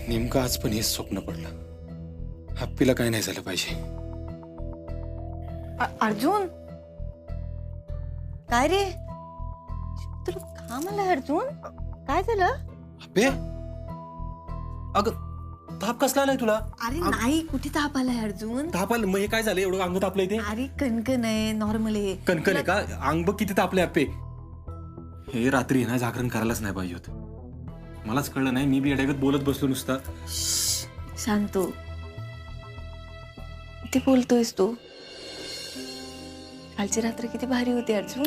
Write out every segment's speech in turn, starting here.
नेमकं आज पण हेच स्वप्न पडलं. हप्पीला काही नाही झालं पाहिजे. अर्जुन काय रे तुला काम आलं अर्जुन काय झालं? हप्पे अगं ताप कसला आलाय तुला? अरे नाही कुठे ताप आलाय अर्जुन? ताप आलं मग हे काय झालं एवढं अंग तापलंय ते? अरे कणकण आहे नॉर्मल आहे. कणकण आहे का? अंग बघ किती तापले हप्पे. हे रात्री ना जागरण करायलाच नाही पाहिजे होतं. मलाच कळलं नाही मी बी अडगत बोलत बसलो नुसता. शांतो किती बोलतोयस तू? कालची रात्र किती भारी होती अर्जुन.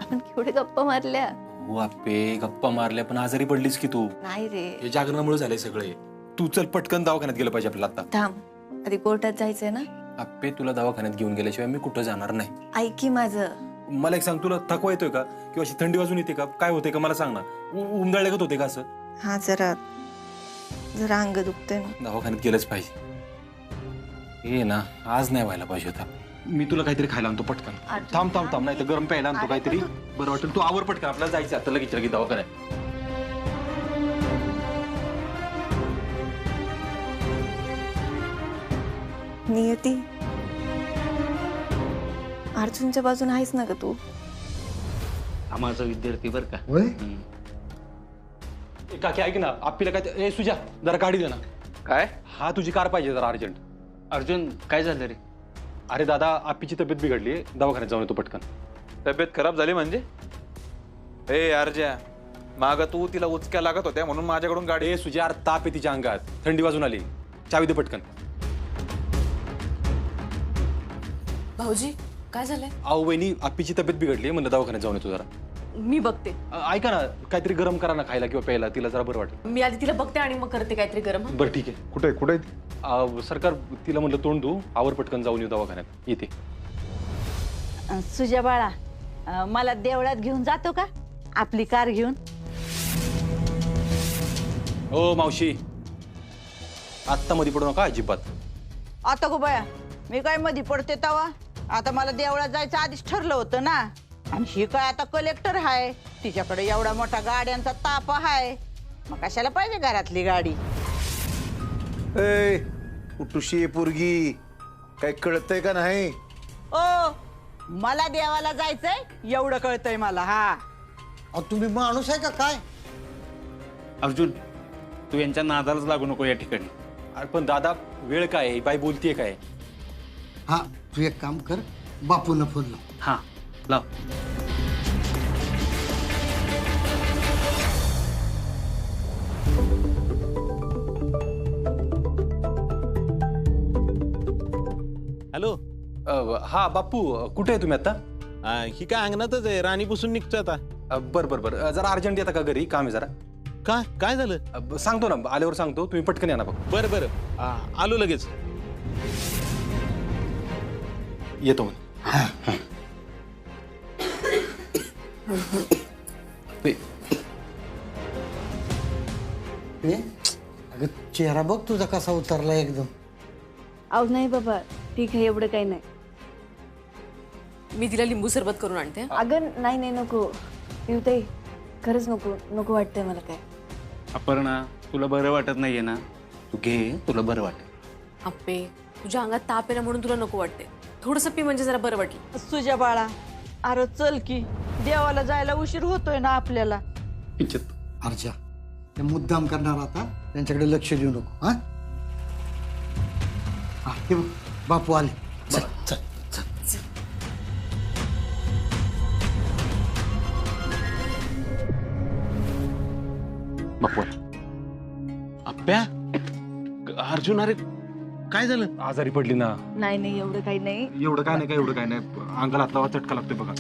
आपण केवढे गप्पा मारल्या. हो हप्पे गप्पा मारल्या पण आजारी पडलीस की तू. नाही रे हे जागरणामुळे झालंय सगळे. तू चल पटकन दवाखान्यात गेलं पाहिजे आपल्याला आता. थांब आधी कोर्टात जायचंय ना. हप्पे तुला दवाखान्यात घेऊन गेल्याशिवाय मी कुठं जाणार नाही. ऐक की माझं. मला एक सांग तुला थकवा येतोय का किंवा अशी थंडी वाजून येते का? काय होते का मला सांग ना. उमदळल्यागत होते का असं? हा जरा जरा अंग दुखतंय ना. दवाखान्यात गेलंच पाहिजे. हे ना आज नाही व्हायला पाहिजे होता. मी तुला काहीतरी खायला आणतो पटकन. थांब थांब थांब नाही तर गरम प्यायला आणतो काहीतरी बरं वाटेल. तू आवर पटकन आपल्याला जायचं आता लगेच लगेच दवाखान्यात. नियती अर्जुनच्या बाजून आहेस ना ग तू? माझा विद्यार्थी बर का. काकी ऐक ना आपल्याला काय ए सुजा जरा गाडी दे ना. काय हा तुझी कार पाहिजे जरा अर्जंट. अर्जुन काय झालं रे? अरे दादा आप्पीची तब्येत बिघडली दवाखान्यात जाऊन येतो पटकन. तब्येत खराब झाली म्हणजे? ए अर्ज्या माग तू तिला उचक्या लागत होत्या म्हणून माझ्याकडून गाडी. ए सुजा यार ताप आहे तिच्या अंगात थंडी वाजून आली. चावी दे पटकन. भाऊजी काय झालंय? अहो वहिनी आप्पीची तब्येत बिघडली म्हणलं दवाखान्यात जाऊन येतो जरा. मी बघते. ऐका ना काहीतरी गरम करा ना खायला किंवा प्यायला तिला जरा बरं वाटेल. मी आधी तिला बघते आणि मग करते काहीतरी गरम. बरं ठीक आहे. कुठे कुठे सरकार तिला म्हणलं तोंड धू आवर पटकन जाऊन येऊ दवाखान्यात येते. सुजा बाळा मला देवळात घेऊन जातो का आपली कार घेऊन? ओ मावशी आत्ता मध्ये पडू नका अजिबात. आता गो बाया मी काय मध्ये पडते तवा? आता मला देवळात जायचं आधीच ठरलं होतं ना. आणि ही काय आता कलेक्टर हाय तिच्याकडे एवढा मोठा गाड्यांचा ताप हाय मग कशाला पाहिजे घरातली गाडी? ए उठुशी पोरगी काय कळतंय का नाही? ओ मला देवाला जायचंय एवढं कळतंय मला. हा अहो तुम्ही माणूस आहे का काय? अर्जुन तू यांच्या नादालाच लागू नको या ठिकाणी. अरे पण दादा वेळ काय आहे? बाई बोलतीये काय? हा तू एक काम कर बापून फोन लाव. हा लाव. हॅलो. हा बापू कुठे आहे तुम्ही आता? ही काय अंगणातच आहे राणीपासून निघतोय आता. बरं बरं बरं जरा अर्जंट येता का घरी काम आहे जरा. काय झालं? सांगतो ना आल्यावर सांगतो तुम्ही पटकन या ना बघ. बरं बरं आलो लगेच. येतो मग. अगं चेहरा बघ तुझा कसा उतरला एकदम. अहो नाही बाबा ठीक आहे एवढं काही नाही. मी तिला लिंबू सरबत करून आणते. अगं नाही नाही नको पिवताई खरंच नको नको वाटतंय मला काय. अपर्णा तुला बरं वाटत नाहीये ना तू घे तुला बरं वाटेल. अप्पे तुझ्या अंगात ताप आहे म्हणून तुला नको वाटते. थोडस पी म्हणजे जरा बरं वाटेल. सुजा बाळा अरे चल की देवाला जायला उशीर होतोय ना आपल्याला. अर्जा ते मुद्दाम करणार आता त्यांच्याकडे लक्ष देऊ नको. हा हा, हे बघ, बापू आले. चल चल चल. बापू आप्या अर्जुन अरे काय झालं? आजारी पडली ना. नाही नाही एवढं काही नाही. एवढं काय नाही काय एवढं काय नाही. अंगाला हात लावा चटका लागतोय बघा.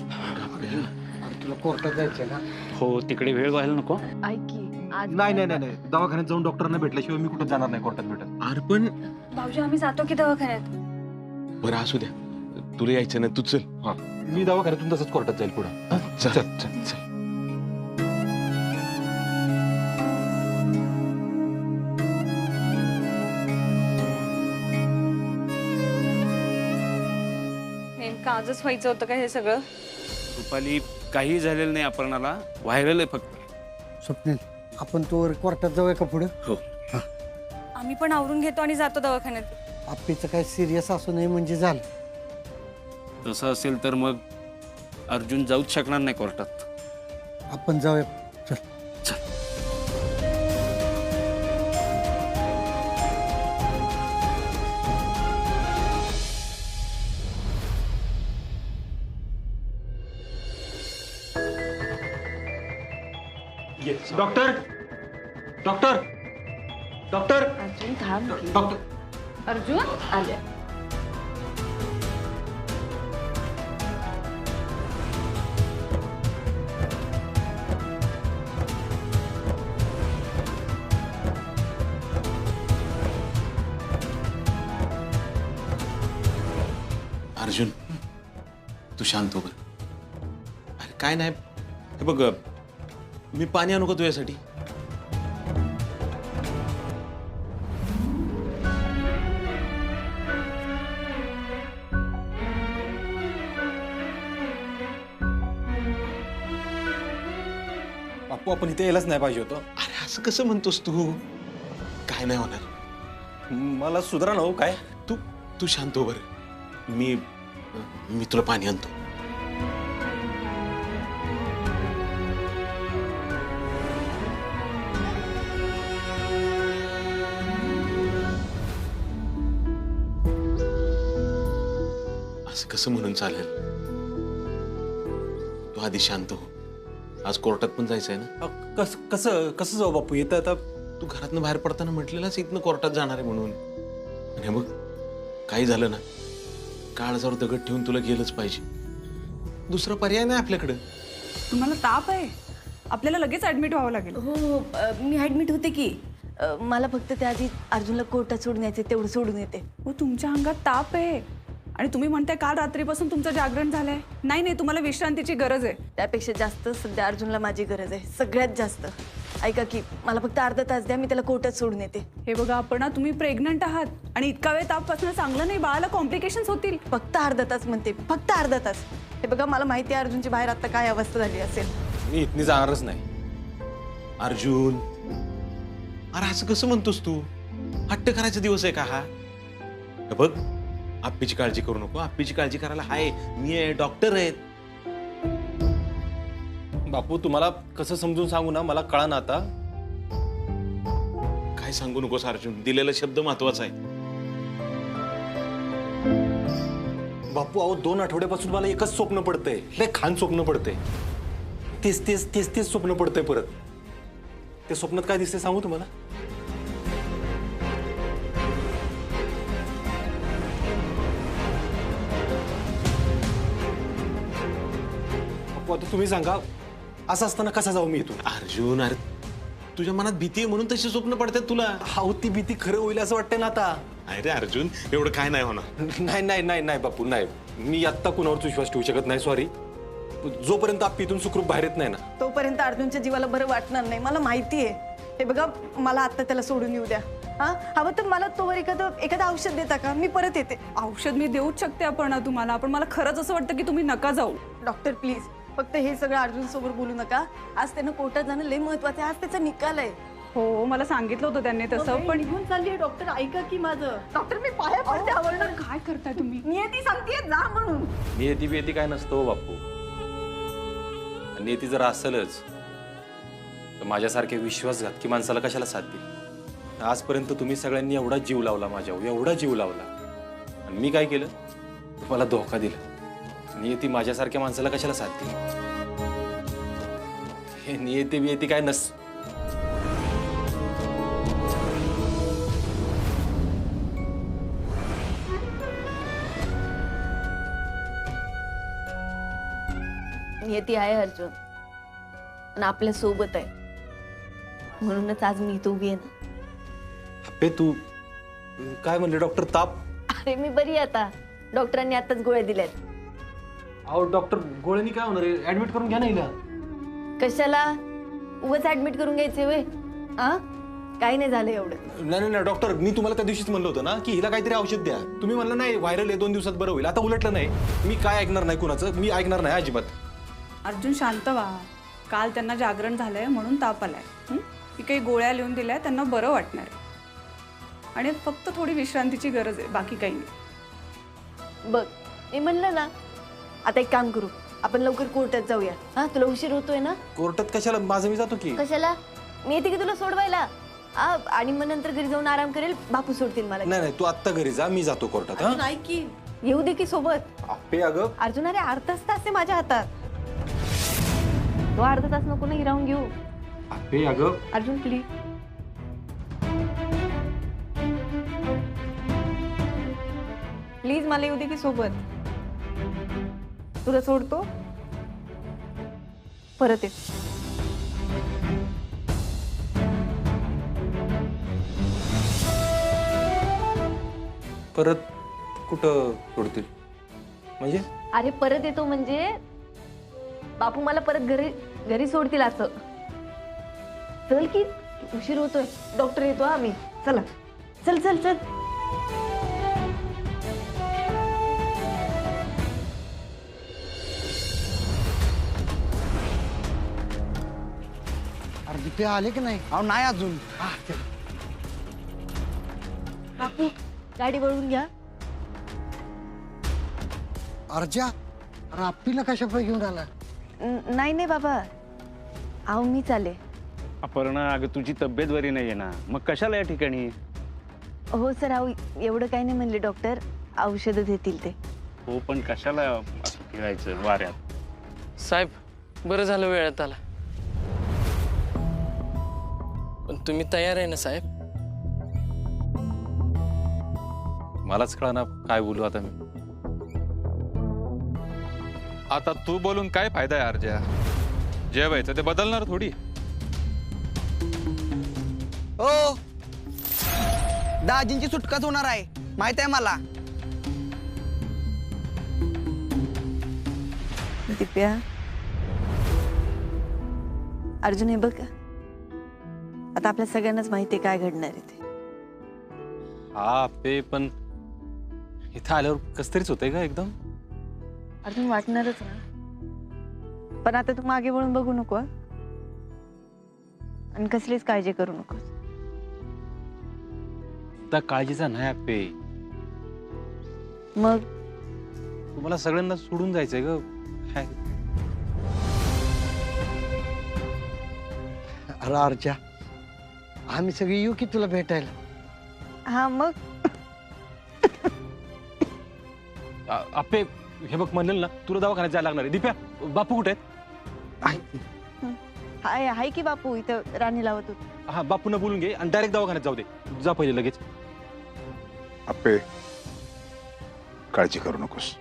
तुला कोर्टात जायचंय ना? हो तिकडे वेळ व्हायला नको. ऐक की आज नाही नाही नाही दवाखान्यात जाऊन डॉक्टरांना भेटल्याशिवाय मी कुठं जाणार नाही कोर्टात भेटत. अरे पण भाऊजी आम्ही जातो की दवाखान्यात. बरं असू द्या तुला यायचं ना तू चल. हा मी दवाखान्यातून तसंच कोर्टात जाईल पुढं. चल चल चल. आजच व्हायचं होतं का हे सगळं? रुपाली काही झालेलं नाही अपर्णाला व्हायरल आहे फक्त. स्वप्नील आपण तो कोर्टात जाऊया का पुढे? हो. आम्ही पण आवरून घेतो आणि जातो दवाखान्यात. आप्पीचं काय सिरियस असू नये म्हणजे झालं. तसं असेल तर मग अर्जुन जाऊच शकणार नाही कोर्टात. आपण जाऊया. चल. डॉक्टर डॉक्टर डॉक्टर अर्जुन थांब की. डॉक्टर अर्जुन आले. अर्जुन तू शांत हो बरं. अरे काय नाही, हे बघ मी पाणी आणू का तुझ्यासाठी? बापू आपण इथे यायलाच नाही पाहिजे होतं. अरे असं कसं म्हणतोस तू? काय नाही होणार. मला सुधारा ना हो काय. तू तू शांत हो बरं. मी मी तुला पाणी आणतो. असं कसं म्हणून चालेल? तू आधी शांत हो. आज कोर्टात पण जायचंय ना? कसं कसं जाऊ बापू? येतं आता. तू घरातनं बाहेर पडताना म्हटलेलाच इथनं कोर्टात जाणार आहे म्हणून. आणि हे बघ काही झालं ना, काळजावर दगड ठेवून तुला गेलंच पाहिजे. दुसरा पर्याय नाही आपल्याकडे. तुम्हाला ताप आहे, आपल्याला लगेच ऍडमिट व्हावं लागेल. हो हो मी ऍडमिट होते की. मला फक्त त्याआधी अर्जुनला कोर्टात सोडून यायचे, तेवढं सोडून येते. हो तुमच्या अंगात ताप आहे आणि तुम्ही म्हणताय काल रात्रीपासून तुमचं जागरण झालंय. नाही नाही, तुम्हाला विश्रांतीची गरज आहे. त्यापेक्षा जास्त सध्या अर्जुनला माझी गरज आहे, सगळ्यात जास्त. ऐका की, मला फक्त अर्धा तास द्या, मी त्याला कोर्टात सोडून येते. हे बघा आपण तुम्ही प्रेग्नंट आहात आणि इतका वेळ ताप असणं चांगलं नाही. बाळाला कॉम्प्लिकेशन्स होतील. फक्त अर्धा तास म्हणते, फक्त अर्धा तास. हे बघा मला माहिती आहे अर्जुनची बाहेर आता काय अवस्था झाली असेल. मी इथनी जाणारच नाही. अर्जुन अरे असं कसं म्हणतोस तू? हट्ट करायचा दिवस आहे का हा? हे बघ आप्पीची काळजी करू नको. आप्पीची काळजी करायला हाय मी आहे, डॉक्टर आहेत. बापू तुम्हाला कसं समजून सांगू ना, मला कळा ना आता. काय सांगू नकोस अर्जुन, दिलेला शब्द महत्वाचा आहे. बापू अहो 2 आठवड्यापासून मला एकच स्वप्न पडतंय, लय खान स्वप्न पडतंय. तेच तेच तेच तेच स्वप्न पडतंय परत. ते स्वप्नात काय दिसतंय सांगू तुम्हाला? बापू आता तुम्ही सांगा, असं असताना कसा जाऊ मी इथून? अर्जुन अरे तुझ्या मनात भीती आहे म्हणून तशी स्वप्न पडतात तुला. हाव ती भीती खरं होईल असं वाटतंय ना आता. अरे अर्जुन एवढं काय नाही होणार. नाही नाही नाही नाही बापू नाही. मी आत्ता कुणावरच विश्वास ठेवू शकत नाही. सॉरी. जोपर्यंत आप्पी इथून सुखरूप बाहेर येत नाही ना, तोपर्यंत अर्जुनच्या जीवाला बरं वाटणार नाही, मला माहिती आहे. हे बघा मला आता त्याला सोडून येऊ द्या. हा हवं तर मला तोवर एखादं औषध देता का? मी परत येते. औषध मी देऊच शकते आपण तुम्हाला, पण मला खरंच असं वाटतं की तुम्ही नका जाऊ. डॉक्टर प्लीज, फक्त हे सगळं अर्जुन सोबत बोलू नका. आज त्यानं कोर्टात जाणं लय महत्वाचं आहे. आज त्याचा निकाल आहे. हो मला सांगितलं होतं त्यांनी तसं, पण निघून चालली डॉक्टर. ऐका की माझं. डॉक्टर मी पाया पडते. आवडणार काय करताय तुम्ही? नियती सांगतेय जा म्हणून. नियती बियती काय नसतं हो बापू. नियती जर असेलच तर माझ्यासारखे विश्वासघातकी माणसाला कशाला साथ दिली? आजपर्यंत तुम्ही सगळ्यांनी एवढा जीव लावला माझ्यावर, एवढा जीव लावला, आणि मी काय केलं? तुम्हाला धोका दिला. नियती माझ्यासारख्या माणसाला कशाला साथ दिली? हे नियती बियती काय नस. नियती आहे अर्जुन आणि आपल्या सोबत आहे, म्हणूनच आज मी इथं उभी आहे ना. अबे तू काय म्हणले? डॉक्टर ताप? अरे मी बरी आहे आता. डॉक्टरांनी आताच गोळ्या दिल्यात. अहो डॉक्टर गोळ्यांनी काय होणार आहे? ऍडमिट करून घ्या ना हिला. कशाला उगाच ऍडमिट करून घ्यायचे वे? हा काही नाही झालं एवढं. नाही नाही डॉक्टर, मी तुम्हाला त्या दिवशीच म्हणलं होतं ना की हिला काहीतरी औषध द्या. तुम्ही म्हणलं नाही व्हायरल आहे, 2 दिवसात बरं होईल. आता उलटलं नाही. मी काय ऐकणार नाही कुणाचं, मी ऐकणार नाही अजिबात. अर्जुन शांत व्हा. काल त्यांना जागरण झालंय म्हणून ताप आलाय. मी काही गोळ्या लिहून दिल्या, त्यांना बरं वाटणार. आणि फक्त थोडी विश्रांतीची गरज आहे, बाकी काही नाही. बघ मी म्हणलं ना, आता एक काम करू, आपण लवकर कोर्टात जाऊया. हा तुला उशीर होतोय ना? कोर्टात कशाला? माझं मी जातो की. कशाला? मी येते की तुला सोडवायला. आणि मग नंतर घरी जाऊन आराम करेल, बापू सोडतील मला. नाही नाही, तू आत्ता घरी जा, मी जातो कोर्टात. हा नाही की येऊ दे की सोबत. आप्पे अगं. अर्जुन अरे अर्धा तास आहे माझ्या हातात. तो अर्धा तास नको नाही राहून घेऊ. आप्पे अगं. अर्जुन प्लीज. प्लीज मला येऊ दे की सोबत. तुला सोडतो, परत ये. परत कुठं सोडतील म्हणजे? अरे परत येतो म्हणजे बापू मला परत घरी सोडतील असं. चल की उशीर होतोय, डॉक्टर येतो. आम्ही चला, चल चल चल. अरे दीपे आले की नाही? अहो नाही अजून. बापू गाडी वळून घ्या. अर्जा, अरे आप्पीला कशा पाय घेऊन आला? नाही नाही बाबा, आहो मी चाले. अपर्णा, अगं तुझी तब्येत बरी नाहीये ना, मग कशाला या ठिकाणी? हो सर, आहो एवढं काही नाही म्हणले डॉक्टर, औषधं देतील ते. हो पण कशाला असं फिरायचं वाऱ्यात? साहेब बरं झालं वेळात आला. पण तुम्ही तयार आहे ना साहेब? मलाच कळना काय बोलू आता मी. आता तू बोलून काय फायदा आहे अर्जा? जे व्हायचं ते बदलणार थोडी. हो, दाजींची सुटकाच होणार आहे, माहित आहे मला. दिप्या, अर्जुन हे बघ, आता आपल्या सगळ्यांनाच माहिती आहे काय घडणार आहे ते. हा पे पण इथं आल्यावर कस तरीच होतंय का एकदम. अर्जुन वाटणारच ना, पण आता तू मागे वळून बघू नको हं? आणि कसलीच काळजी करू नकोस. त्या काळजीचा नाही आप्पे. मग तुम्हाला सगळ्यांना सोडून जायचंय ग. काय? अरे अर्जा, आम्ही सगळे येऊ की तुला भेटायला? हा मग आप्पे हे बघ, म्हणेल ना तुला दवाखान्यात जायला लागणार आहे. दीप्या, बापू कुठे आहेत? आहे की बापू इथं राणी लावत होती. हा, बापूंना बोलून घे आणि डायरेक्ट दवाखान्यात जाऊ दे. जा पहिले लगेच. आप्पे, काळजी करू नकोस,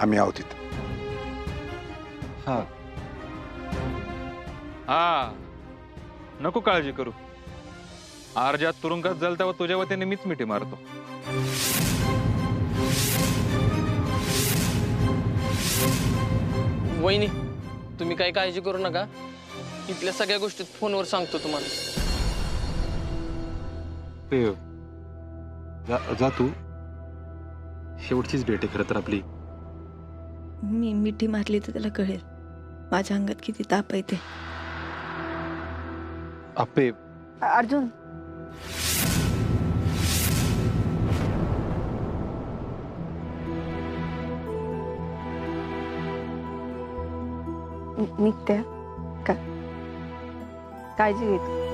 आम्ही आहोत इथं. हा हा, नको काळजी करू. अर्जा तुरुंगात जाईल तेव्हा तुझ्या वतीने मीच मिठी मारतो. वहिनी, तुम्ही काही काळजी करू नका, इथल्या सगळ्या गोष्टी फोनवर सांगतो तुम्हाला. पे जा तू. शेवटचीच भेट आहे खरं तर आपली. मी मिठी मारली तर त्याला कळेल माझ्या अंगात किती ताप आहे ते. आप्पे अर्जुन, निघते का? काळजी घे तू.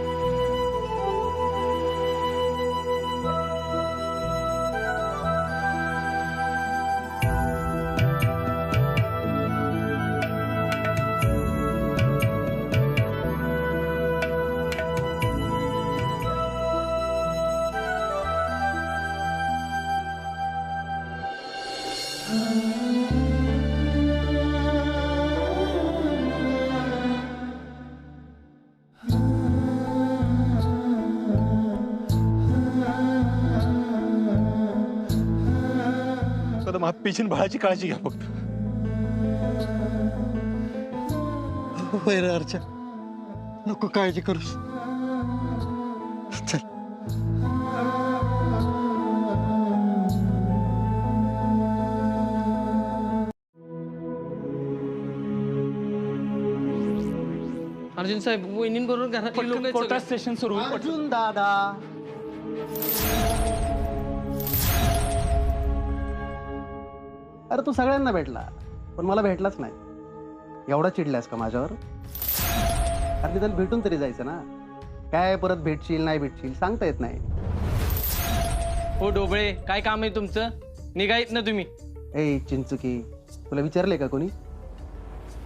आप्पेची बाळाची काळजी घ्या फक्त. होय रे अर्जा, नको काळजी करूस. चल. अर्जुन साहेब, वहिनींबरोबर घरात कोर्टात स्टेशन सुरू. अर्जुन दादा, अरे तू सगळ्यांना भेटला पण मला भेटलाच नाही. एवढा चिडलास का माझ्यावर? अरे त्याला भेटून तरी जायचं ना. काय परत भेटशील नाही भेटशील सांगता येत नाही. हो डोबळे, काय काम आहे तुमचं? निघायत ना तुम्ही. ए चिंचुकी, तुला विचारले का कोणी?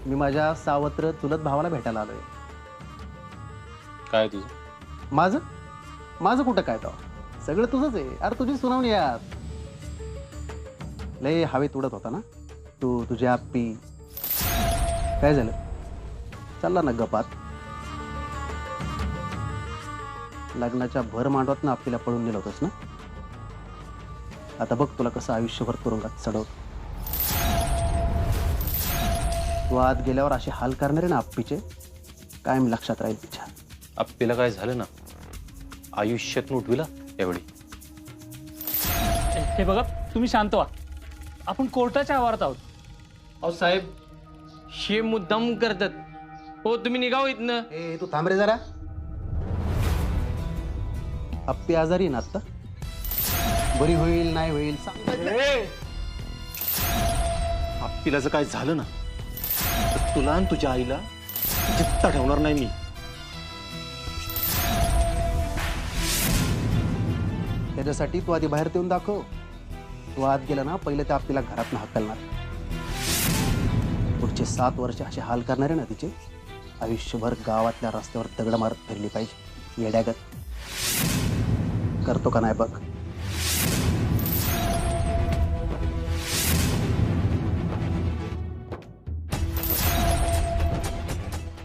मी माझ्या सावत्र चुलत भावाला भेटायला आलोय. काय तुझं? माझं माझं कुठं काय तो? सगळं तुझंच आहे. अरे तुझी सुनावणी यार. लय हवेत उडत होता ना तू, तुझी आप्पी. काय झालं? चालला ना गपात. लग्नाच्या भर मांडवात ना आपल्याला पळून नेलं होतंस ना. आता बघ तुला कसं आयुष्यभर तुरुंगात चढवत. तू आत गेल्यावर असे हाल करणारे ना आप्पीचे, कायम लक्षात राहील तिच्या. आप्पीला काय झालं ना, आयुष्यात उठविला एवढी. हे बघा, तुम्ही शांत व्हा. आपण कोर्टाच्या आवारात आहोत. अहो साहेब, हे मुद्दाम करतात. हो तुम्ही निघाव इथनं. ए तू थांब रे जरा. आप्पी आजारी ना आता. बरी होईल नाही होईल सांग. आप्पीला जर काय झालं ना तर तुला आणि तुझ्या आईला जित्ता ठेवणार नाही मी. त्याच्यासाठी तू आधी बाहेर येऊन दाखव. तू आत गेला ना पहिले त्या आप्पीला घरातनं हाकलणार. पुढचे 7 वर्ष असे हाल करणारे ना तिचे, आयुष्यभर गावातल्या रस्त्यावर दगड मारत फिरली पाहिजे येड्यागत. करतो का नाही बघ.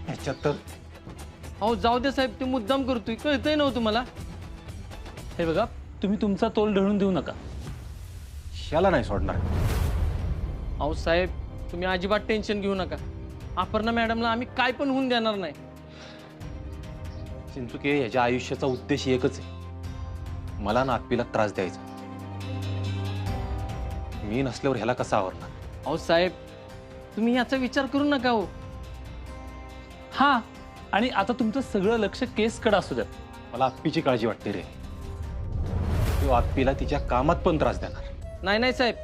ह्याच्यात तर अहो जाऊ दे साहेब, ते मुद्दाम करतोय, कळतंय ना हो तुम्हाला. हे बघा, तुम्ही तुमचा तोल ढळून देऊ नका. ह्याला नाही सोडणार. अहो साहेब, तुम्ही अजिबात टेन्शन घेऊ नका. अपर्णा मॅडमला आम्ही काय पण होऊन देणार नाही. चिंचुके, ह्याच्या आयुष्याचा उद्देश एकच आहे, मला ना आप्पीला त्रास द्यायचा. मी नसल्यावर ह्याला कसा आवरणार? अहो साहेब, तुम्ही याचा विचार करू नका हो. हा, आणि आता तुमचं सगळं लक्ष केसकडे असू द्या. मला आप्पीची काळजी वाटते रे. तो आप्पीला तिच्या कामात पण त्रास देणार. नाही नाही साहेब,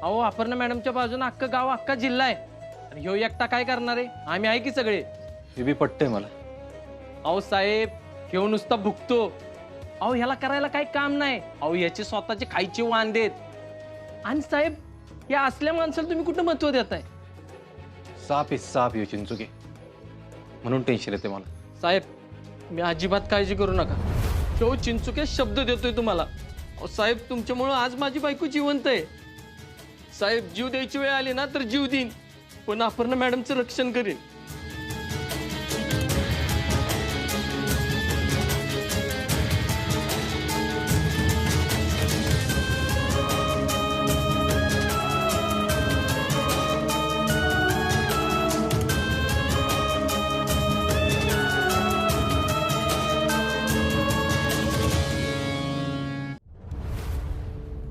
अहो अपर्णा मॅडमच्या बाजूने अख्खं गाव, अख्खा जिल्हा आहे. आणि ह्यो एकटा काय करणार आहे? आम्ही आहे की सगळे. हे बी पटतंय मला. अहो साहेब, ह्यो नुसता भुकतो. अहो ह्याला करायला काही काम नाही. अहो याचे स्वतःचे खायचे वांदे आहेत. आणि साहेब, या असल्या माणसाला तुम्ही कुठं महत्व देताय? साप आहे साप येऊ चिंचुके, म्हणून टेन्शन येते मला. साहेब, मी अजिबात काळजी करू नका. ह्यो चिंचुके शब्द देतोय तुम्हाला. अहो साहेब, तुमच्यामुळं आज माझी बायको जिवंत आहे. साहेब, जीव द्यायची वेळ आली ना तर जीव देईन, पण अपर्णा मॅडमचं रक्षण करीन.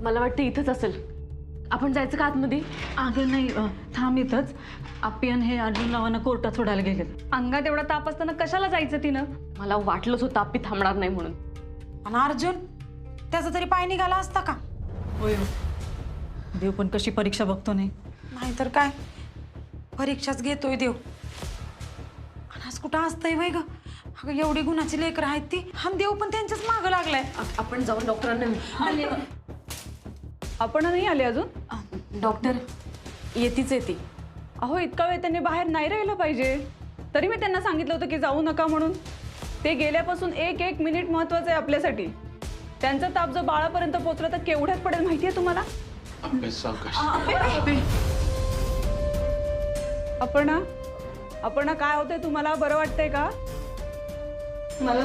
मला वाटतं इथंच असेल. आपण जायचं का आतमध्ये? अगं नाही, थांब इथंच. आप्पी आणि हे अर्जुन लावांना कोर्टात सोडायला गेलेत. अंगात एवढा ताप असताना कशाला जायचं तिनं? मला वाटलंच होतं आप्पी थांबणार नाही म्हणून. आणि अर्जुन, त्याचा तरी पाय निघाला असता का? होय, देव पण कशी परीक्षा बघतो नाही. नाहीतर काय, परीक्षाच घेतोय देव. आणि आज कुठं असतंय वय ग? अगं एवढी गुणाची लेकरं आहेत ती, आणि देव पण त्यांच्याच मागं लागलाय. आपण जाऊन डॉक्टरांना. आपण नाही आले अजून? डॉक्टर येतीच येते. अहो इतका वेळ त्यांनी बाहेर नाही राहिलं पाहिजे. तरी मी त्यांना सांगितलं होतं की जाऊ नका म्हणून. ते गेल्यापासून एक एक मिनिट महत्वाचं आहे आपल्यासाठी. त्यांचा ताप जर बाळापर्यंत पोहोचला तर केवढ्यात पडेल माहिती आहे तुम्हाला? अपर्णा, अपर्णा काय होतंय तुम्हाला? बरं वाटतंय का? मला